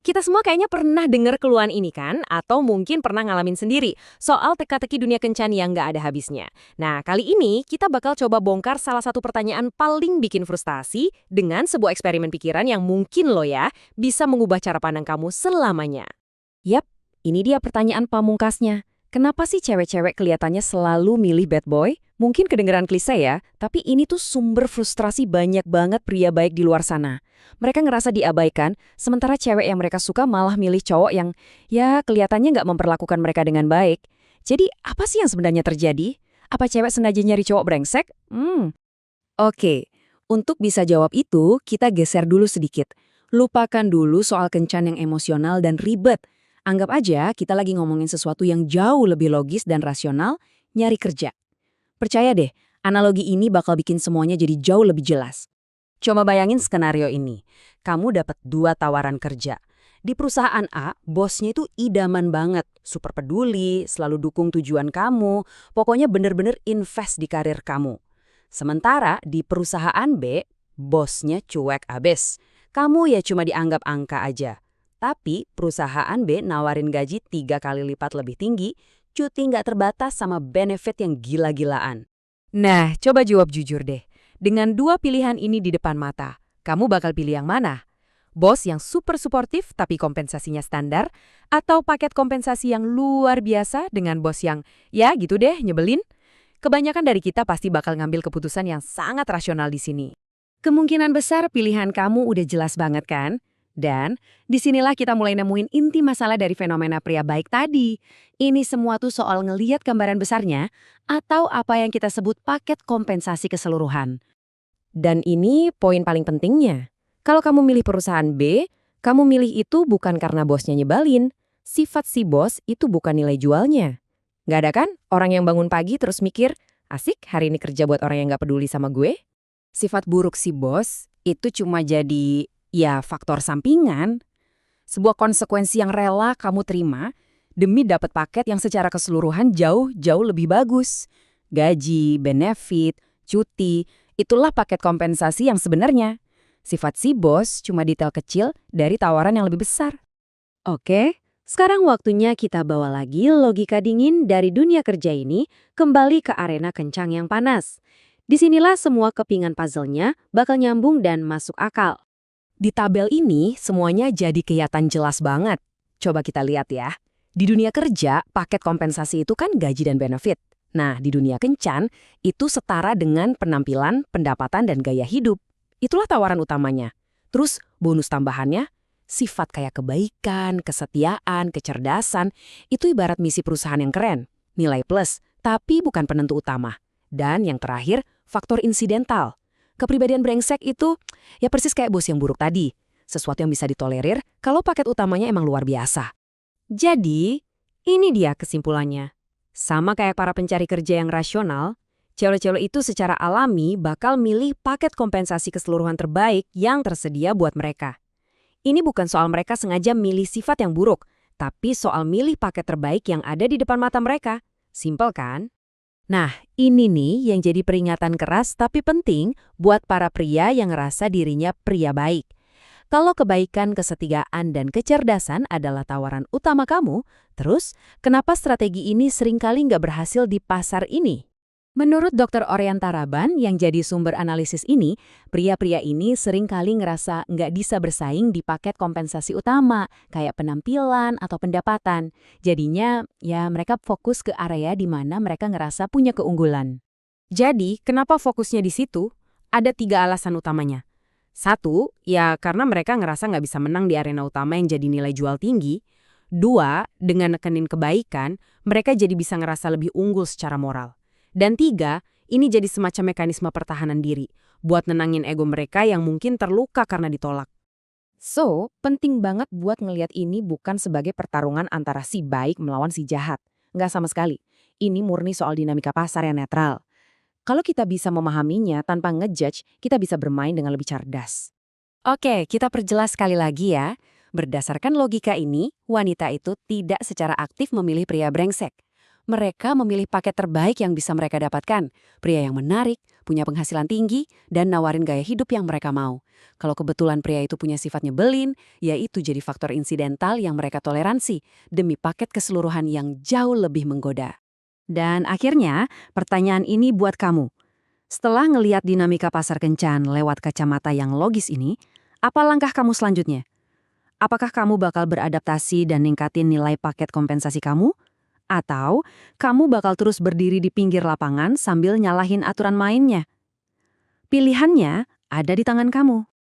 Kita semua kayaknya pernah dengar keluhan ini kan? Atau mungkin pernah ngalamin sendiri soal teka-teki dunia kencan yang nggak ada habisnya. Nah, kali ini kita bakal coba bongkar salah satu pertanyaan paling bikin frustasi dengan sebuah eksperimen pikiran yang mungkin loh ya, bisa mengubah cara pandang kamu selamanya. Yap, ini dia pertanyaan pamungkasnya. Kenapa sih cewek-cewek kelihatannya selalu milih bad boy? Mungkin kedengeran klise ya, tapi ini tuh sumber frustrasi banyak banget pria baik di luar sana. Mereka ngerasa diabaikan, sementara cewek yang mereka suka malah milih cowok yang, ya kelihatannya nggak memperlakukan mereka dengan baik. Jadi, apa sih yang sebenarnya terjadi? Apa cewek sengaja nyari cowok brengsek? Oke, untuk bisa jawab itu, kita geser dulu sedikit. Lupakan dulu soal kencan yang emosional dan ribet. Anggap aja kita lagi ngomongin sesuatu yang jauh lebih logis dan rasional, nyari kerja. Percaya deh, analogi ini bakal bikin semuanya jadi jauh lebih jelas. Coba bayangin skenario ini. Kamu dapat 2 tawaran kerja. Di perusahaan A, bosnya itu idaman banget, super peduli, selalu dukung tujuan kamu, pokoknya bener-bener invest di karir kamu. Sementara di perusahaan B, bosnya cuek abis. Kamu ya cuma dianggap angka aja. Tapi perusahaan B nawarin gaji 3 kali lipat lebih tinggi, cuti nggak terbatas sama benefit yang gila-gilaan. Nah, coba jawab jujur deh. Dengan 2 pilihan ini di depan mata, kamu bakal pilih yang mana? Bos yang super suportif tapi kompensasinya standar, atau paket kompensasi yang luar biasa dengan bos yang, ya gitu deh, nyebelin? Kebanyakan dari kita pasti bakal ngambil keputusan yang sangat rasional di sini. Kemungkinan besar pilihan kamu udah jelas banget kan? Dan disinilah kita mulai nemuin inti masalah dari fenomena pria baik tadi. Ini semua tuh soal ngeliat gambaran besarnya atau apa yang kita sebut paket kompensasi keseluruhan. Dan ini poin paling pentingnya. Kalau kamu milih perusahaan B, kamu milih itu bukan karena bosnya nyebalin. Sifat si bos itu bukan nilai jualnya. Nggak ada kan orang yang bangun pagi terus mikir, asik hari ini kerja buat orang yang nggak peduli sama gue? Sifat buruk si bos itu cuma jadi, ya faktor sampingan. Sebuah konsekuensi yang rela kamu terima demi dapat paket yang secara keseluruhan jauh-jauh lebih bagus. Gaji, benefit, cuti, itulah paket kompensasi yang sebenarnya. Sifat si bos cuma detail kecil dari tawaran yang lebih besar. Oke, sekarang waktunya kita bawa lagi logika dingin dari dunia kerja ini kembali ke arena kencang yang panas. Disinilah semua kepingan puzzle-nya bakal nyambung dan masuk akal. Di tabel ini semuanya jadi kelihatan jelas banget. Coba kita lihat ya. Di dunia kerja, paket kompensasi itu kan gaji dan benefit. Nah, di dunia kencan, itu setara dengan penampilan, pendapatan, dan gaya hidup. Itulah tawaran utamanya. Terus, bonus tambahannya, sifat kayak kebaikan, kesetiaan, kecerdasan, itu ibarat misi perusahaan yang keren. Nilai plus, tapi bukan penentu utama. Dan yang terakhir, faktor insidental. Kepribadian brengsek itu, ya persis kayak bos yang buruk tadi. Sesuatu yang bisa ditolerir kalau paket utamanya emang luar biasa. Jadi, ini dia kesimpulannya. Sama kayak para pencari kerja yang rasional, cewek-cewek itu secara alami bakal milih paket kompensasi keseluruhan terbaik yang tersedia buat mereka. Ini bukan soal mereka sengaja milih sifat yang buruk, tapi soal milih paket terbaik yang ada di depan mata mereka. Simpel kan? Nah, ini nih yang jadi peringatan keras tapi penting buat para pria yang ngerasa dirinya pria baik. Kalau kebaikan, kesetiaan, dan kecerdasan adalah tawaran utama kamu, terus kenapa strategi ini seringkali nggak berhasil di pasar ini? Menurut Dr. Orienta Raban yang jadi sumber analisis ini, pria-pria ini seringkali ngerasa nggak bisa bersaing di paket kompensasi utama, kayak penampilan atau pendapatan. Jadinya, ya mereka fokus ke area di mana mereka ngerasa punya keunggulan. Jadi, kenapa fokusnya di situ? Ada 3 alasan utamanya. 1, ya karena mereka ngerasa nggak bisa menang di arena utama yang jadi nilai jual tinggi. 2, dengan nekenin kebaikan, mereka jadi bisa ngerasa lebih unggul secara moral. Dan 3, ini jadi semacam mekanisme pertahanan diri, buat nenangin ego mereka yang mungkin terluka karena ditolak. So, penting banget buat ngelihat ini bukan sebagai pertarungan antara si baik melawan si jahat. Nggak sama sekali. Ini murni soal dinamika pasar yang netral. Kalau kita bisa memahaminya tanpa ngejudge, kita bisa bermain dengan lebih cerdas. Oke, kita perjelas sekali lagi ya. Berdasarkan logika ini, wanita itu tidak secara aktif memilih pria brengsek. Mereka memilih paket terbaik yang bisa mereka dapatkan. Pria yang menarik, punya penghasilan tinggi, dan nawarin gaya hidup yang mereka mau. Kalau kebetulan pria itu punya sifat nyebelin, ya itu jadi faktor insidental yang mereka toleransi, demi paket keseluruhan yang jauh lebih menggoda. Dan akhirnya, pertanyaan ini buat kamu. Setelah ngeliat dinamika pasar kencan lewat kacamata yang logis ini, apa langkah kamu selanjutnya? Apakah kamu bakal beradaptasi dan ningkatin nilai paket kompensasi kamu? Atau kamu bakal terus berdiri di pinggir lapangan sambil nyalahin aturan mainnya? Pilihannya ada di tangan kamu.